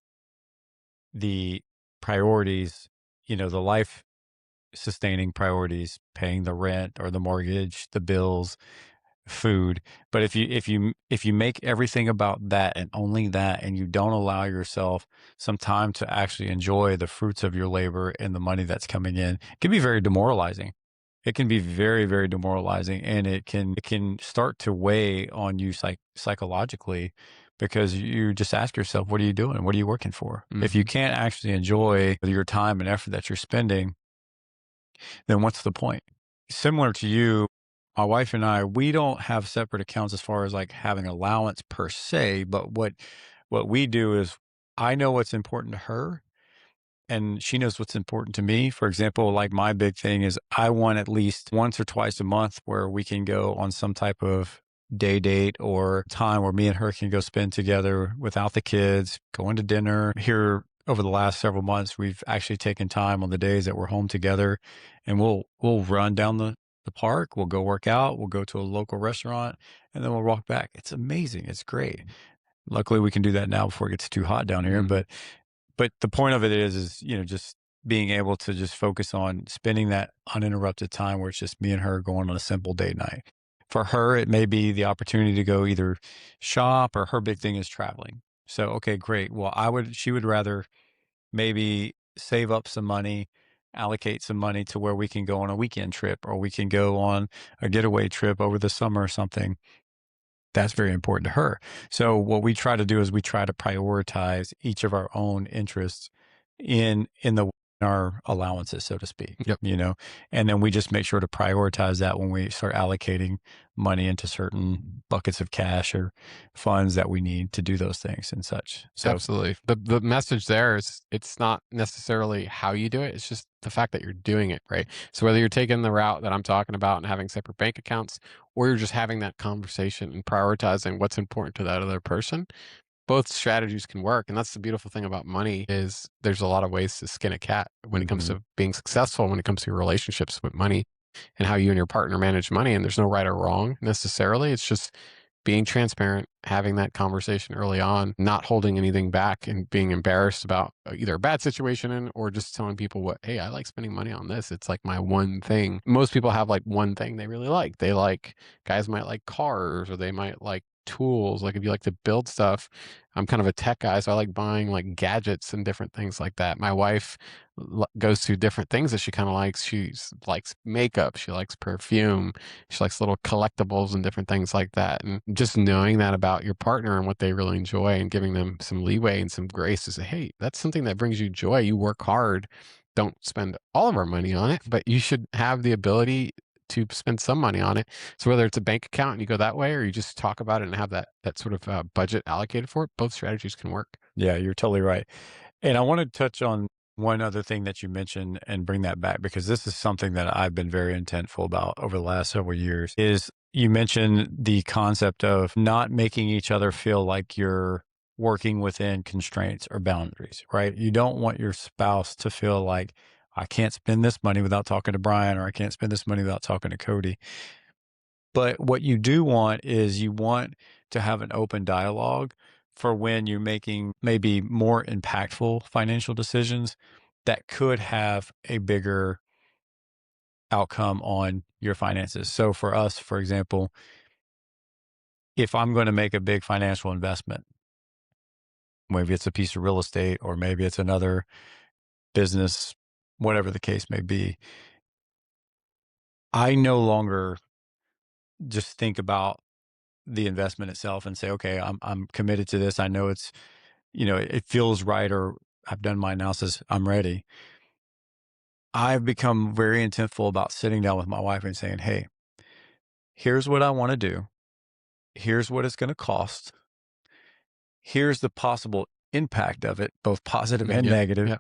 Speaker 1: the priorities, the life sustaining priorities, paying the rent or the mortgage, the bills, food. But if you make everything about that and only that, and you don't allow yourself some time to actually enjoy the fruits of your labor and the money that's coming in, it can be very demoralizing. It can be very, very demoralizing, and it can start to weigh on you psychologically because you just ask yourself, what are you doing? What are you working for? If you
Speaker 2: Hmm.
Speaker 1: can't actually enjoy your time and effort that you're spending, then what's the point? Similar to you, my wife and I, we don't have separate accounts as far as like having allowance per se, but what we do is I know what's important to her and she knows what's important to me. For example, like my big thing is I want at least once or twice a month where we can go on some type of day date or time where me and her can go spend together without the kids, going to dinner. Here over the last several months, we've actually taken time on the days that we're home together and we'll run down the park, we'll go work out, we'll go to a local restaurant, and then we'll walk back. It's amazing. It's great. Luckily we can do that now before it gets too hot down here,
Speaker 2: Hmm.
Speaker 1: but the point of it is, just being able to just focus on spending that uninterrupted time where it's just me and her going on a simple date night. For her, it may be the opportunity to go either shop or her big thing is traveling. So, okay, great. Well, she would rather maybe save up some money allocate some money to where we can go on a weekend trip or we can go on a getaway trip over the summer or something. That's very important to her. So what we try to do is we try to prioritize each of our own interests in our allowances, so to speak,
Speaker 2: Yep.
Speaker 1: and then we just make sure to prioritize that when we start allocating money into certain buckets of cash or funds that we need to do those things and such. So
Speaker 2: Absolutely. The message there is it's not necessarily how you do it, it's just the fact that you're doing it, right? So whether you're taking the route that I'm talking about and having separate bank accounts, or you're just having that conversation and prioritizing what's important to that other person, both strategies can work. And that's the beautiful thing about money is there's a lot of ways to skin a cat when it comes
Speaker 1: mhm.
Speaker 2: to being successful, when it comes to your relationships with money and how you and your partner manage money. And there's no right or wrong necessarily. It's just being transparent, having that conversation early on, not holding anything back and being embarrassed about either a bad situation or just telling people what, hey, I like spending money on this. It's like my one thing. Most people have like one thing they really like. They like, guys might like cars or they might like tools. Like if you like to build stuff, I'm kind of a tech guy, so I like buying like gadgets and different things like that. My wife goes through different things that she kind of likes. She likes makeup. She likes perfume. She likes little collectibles and different things like that. And just knowing that about your partner and what they really enjoy and giving them some leeway and some grace to say, hey, that's something that brings you joy. You work hard. Don't spend all of our money on it, but you should have the ability to spend some money on it. So whether it's a bank account and you go that way, or you just talk about it and have that sort of budget allocated for it, both strategies can work.
Speaker 1: Yeah, you're totally right. And I want to touch on one other thing that you mentioned and bring that back because this is something that I've been very intentful about over the last several years is you mentioned the concept of not making each other feel like you're working within constraints or boundaries, right? You don't want your spouse to feel like I can't spend this money without talking to Brian or I can't spend this money without talking to Cody. But what you do want is you want to have an open dialogue for when you're making maybe more impactful financial decisions that could have a bigger outcome on your finances. So for us, for example, if I'm going to make a big financial investment, maybe it's a piece of real estate or maybe it's another business, whatever the case may be, I no longer just think about the investment itself and say, okay, I'm committed to this. I know it's it feels right or I've done my analysis, I'm ready. I've become very intentful about sitting down with my wife and saying, hey, here's what I want to do. Here's what it's going to cost. Here's the possible impact of it, both positive and
Speaker 2: Yeah,
Speaker 1: negative.
Speaker 2: yeah.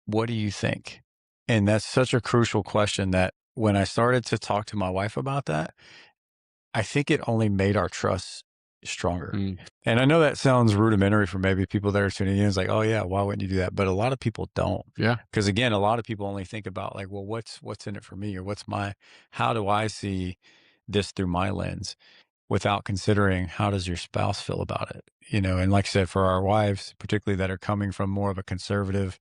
Speaker 1: What do you think? And that's such a crucial question that when I started to talk to my wife about that, I think it only made our trust stronger.
Speaker 2: Mm,
Speaker 1: And I know that sounds rudimentary for maybe people that are tuning in. It's like, oh yeah, why wouldn't you do that? But a lot of people don't.
Speaker 2: yeah.
Speaker 1: Because again, a lot of people only think about like, well, what's in it for me or how do I see this through my lens without considering how does your spouse feel about it? And like I said, for our wives, particularly that are coming from more of a conservative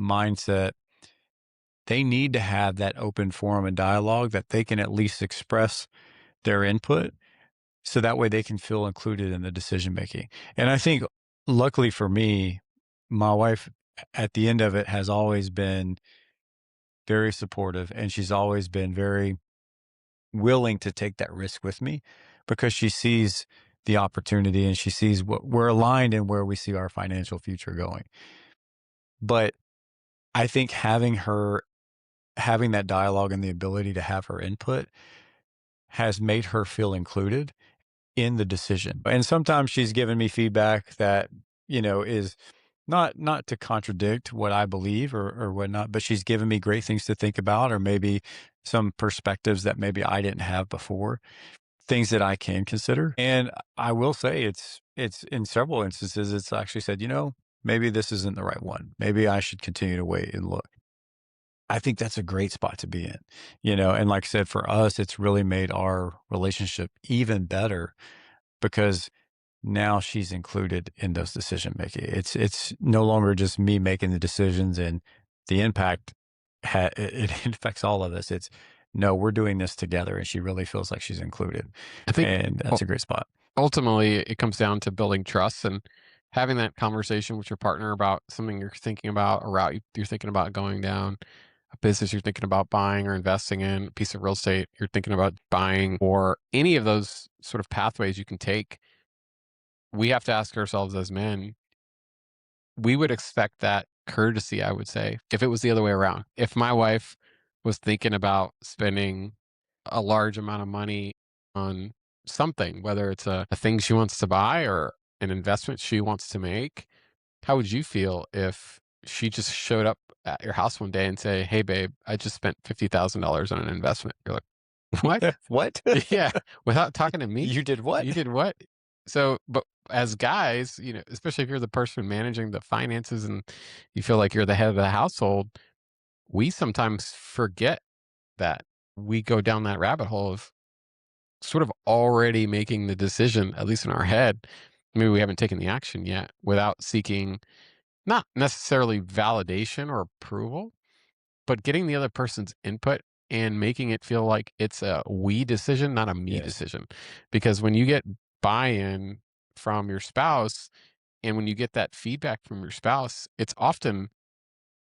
Speaker 1: mindset, they need to have that open forum and dialogue that they can at least express their input so that way they can feel included in the decision making. And I think luckily for me, my wife at the end of it has always been very supportive and she's always been very willing to take that risk with me because she sees the opportunity and she sees what we're aligned in where we see our financial future going. But I think having that dialogue and the ability to have her input has made her feel included in the decision. And sometimes she's given me feedback that, is not to contradict what I believe or whatnot, but she's given me great things to think about, or maybe some perspectives that maybe I didn't have before, things that I can consider. And I will say it's in several instances, it's actually said, maybe this isn't the right one. Maybe I should continue to wait and look. I think that's a great spot to be in, and like I said, for us, it's really made our relationship even better because now she's included in those decision making. It's no longer just me making the decisions and the impact it affects all of us. It's no, we're doing this together, and she really feels like she's included,
Speaker 2: I think
Speaker 1: and that's a great spot.
Speaker 2: ultimately it comes down to building trust and having that conversation with your partner about something you're thinking about, a route you're thinking about going down, a business you're thinking about buying or investing in, a piece of real estate you're thinking about buying, or any of those sort of pathways you can take, we have to ask ourselves as men, we would expect that courtesy, I would say, if it was the other way around. If my wife was thinking about spending a large amount of money on something, whether it's a thing she wants to buy or an investment she wants to make, how would you feel if she just showed up at your house one day and say, "Hey, babe, I just spent $50,000 on an investment." You're like, "What?"
Speaker 1: What?
Speaker 2: Yeah, without talking to me?
Speaker 1: You did what?
Speaker 2: You did what? So, but as guys, especially if you're the person managing the finances and you feel like you're the head of the household, we sometimes forget that. We go down that rabbit hole of sort of already making the decision, at least in our head. Maybe we haven't taken the action yet without seeking not necessarily validation or approval, but getting the other person's input and making it feel like it's a we decision, not a me
Speaker 1: Yes.
Speaker 2: decision. Because when you get buy-in from your spouse and when you get that feedback from your spouse, it's often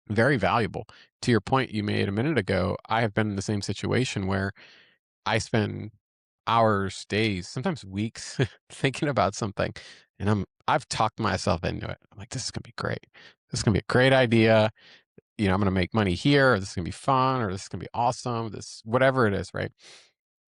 Speaker 2: very valuable. To your point you made a minute ago, I have been in the same situation where I spend hours, days, sometimes weeks thinking about something and I've talked myself into it. I'm like, this is gonna be great. This is gonna be a great idea. I'm going to make money here, or this is going to be fun, or this is going to be awesome, this, whatever it is, right?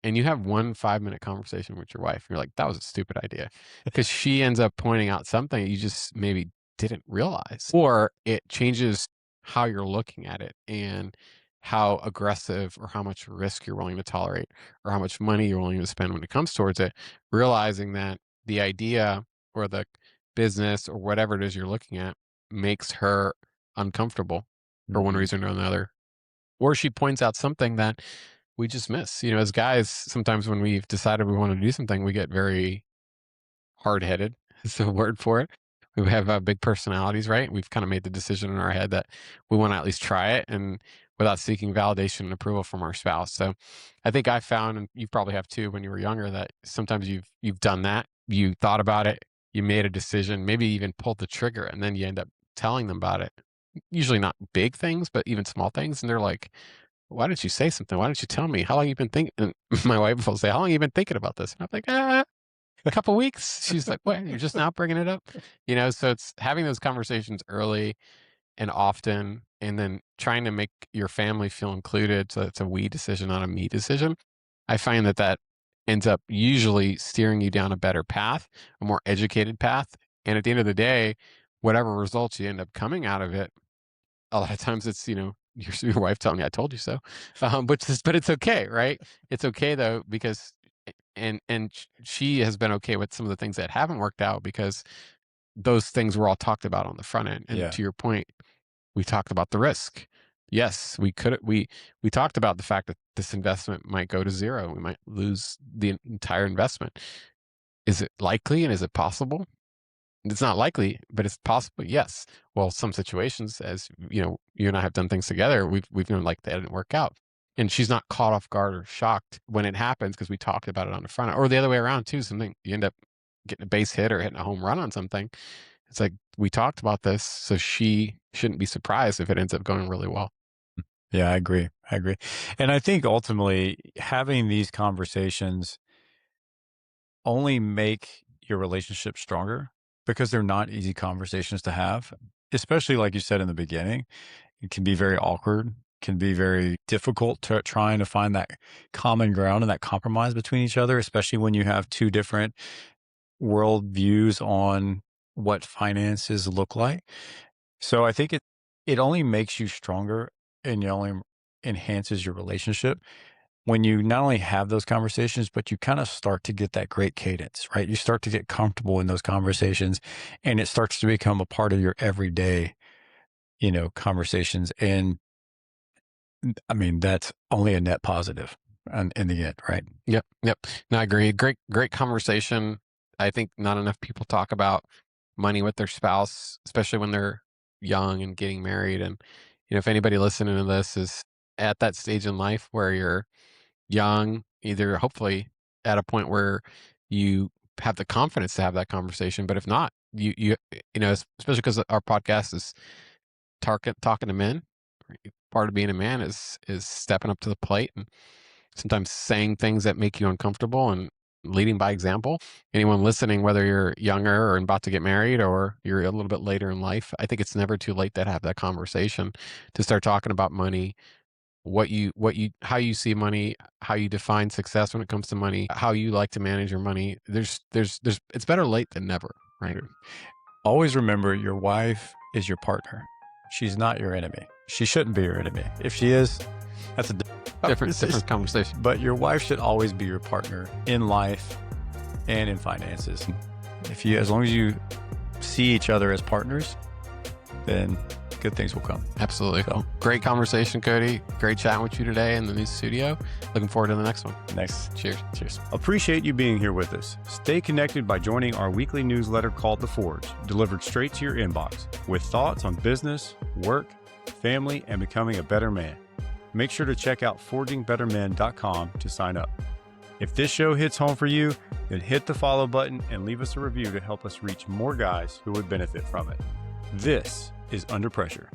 Speaker 2: And you have one 5-minute conversation with your wife. And you're like, that was a stupid idea. Because she ends up pointing out something you just maybe didn't realize, or it changes how you're looking at it and how aggressive or how much risk you're willing to tolerate or how much money you're willing to spend when it comes towards it, realizing that the idea or the business or whatever it is you're looking at makes her uncomfortable for one
Speaker 1: Mhm.
Speaker 2: reason or another. Or she points out something that we just miss. As guys, sometimes when we've decided we want to do something, we get very hard headed, is the word for it. We have big personalities, right? We've kind of made the decision in our head that we want to at least try it and without seeking validation and approval from our spouse. So I think I found, and you probably have too when you were younger, that sometimes you've done that. You thought about it, you made a decision, maybe even pulled the trigger, and then you end up telling them about it. Usually not big things, but even small things. And they're like, why didn't you say something? Why didn't you tell me? How long you been thinking? And my wife will say, how long you been thinking about this? And I'm like, couple weeks. She's like, what? You're just now bringing it up? So it's having those conversations early and often, and then trying to make your family feel included. So it's a we decision, not a me decision. I find that ends up usually steering you down a better path, a more educated path. And at the end of the day, whatever results you end up coming out of it, a lot of times it's, your wife telling you, I told you so. But it's okay, right? It's okay though, because she has been okay with some of the things that haven't worked out because those things were all talked about on the front end. And
Speaker 1: Yeah.
Speaker 2: to your point, we talked about the risk. Yes, we talked about the fact that this investment might go to zero. We might lose the entire investment. Is it likely and is it possible? It's not likely, but it's possible. Yes. Well, some situations, as you and I have done things together, we've known like that didn't work out. And she's not caught off guard or shocked when it happens because we talked about it on the front or the other way around too. Something you end up getting a base hit or hitting a home run on something. It's like we talked about this, so she shouldn't be surprised if it ends up going really well.
Speaker 1: Yeah, I agree. I agree. And I think ultimately having these conversations only make your relationship stronger because they're not easy conversations to have, especially like you said in the beginning. It can be very awkward, can be very difficult to trying to find that common ground and that compromise between each other, especially when you have two different world views on what finances look like. So I think it only makes you stronger and it only enhances your relationship when you not only have those conversations, but you kind of start to get that great cadence, right? You start to get comfortable in those conversations and it starts to become a part of your everyday, conversations. And I mean, that's only a net positive in the end, right?
Speaker 2: Yep, yep. No, I agree. Great conversation. I think not enough people talk about money with their spouse, especially when they're young and getting married. And if anybody listening to this is at that stage in life where you're young, either hopefully at a point where you have the confidence to have that conversation, but if not, you know, especially because our podcast is talking to men. Right? Part of being a man is stepping up to the plate and sometimes saying things that make you uncomfortable and leading by example. Anyone listening, whether you're younger or about to get married or you're a little bit later in life, I think it's never too late to have that conversation, to start talking about money, how you see money, how you define success when it comes to money, how you like to manage your money. There's it's better late than never, right?
Speaker 1: Always remember your wife is your partner. She's not your enemy. She shouldn't be your enemy. If she is, that's a
Speaker 2: Different conversation.
Speaker 1: But your wife should always be your partner in life and in finances. As long as you see each other as partners, then good things will come.
Speaker 2: Absolutely.
Speaker 1: So,
Speaker 2: great conversation, Cody. Great chatting with you today in the new studio. Looking forward to the next one.
Speaker 1: Next.
Speaker 2: Cheers.
Speaker 1: Cheers. Appreciate you being here with us. Stay connected by joining our weekly newsletter called The Forge, delivered straight to your inbox with thoughts on business, work, family, and becoming a better man. Make sure to check out forgingbettermen.com to sign up. If this show hits home for you, then hit the follow button and leave us a review to help us reach more guys who would benefit from it. This is Under Pressure.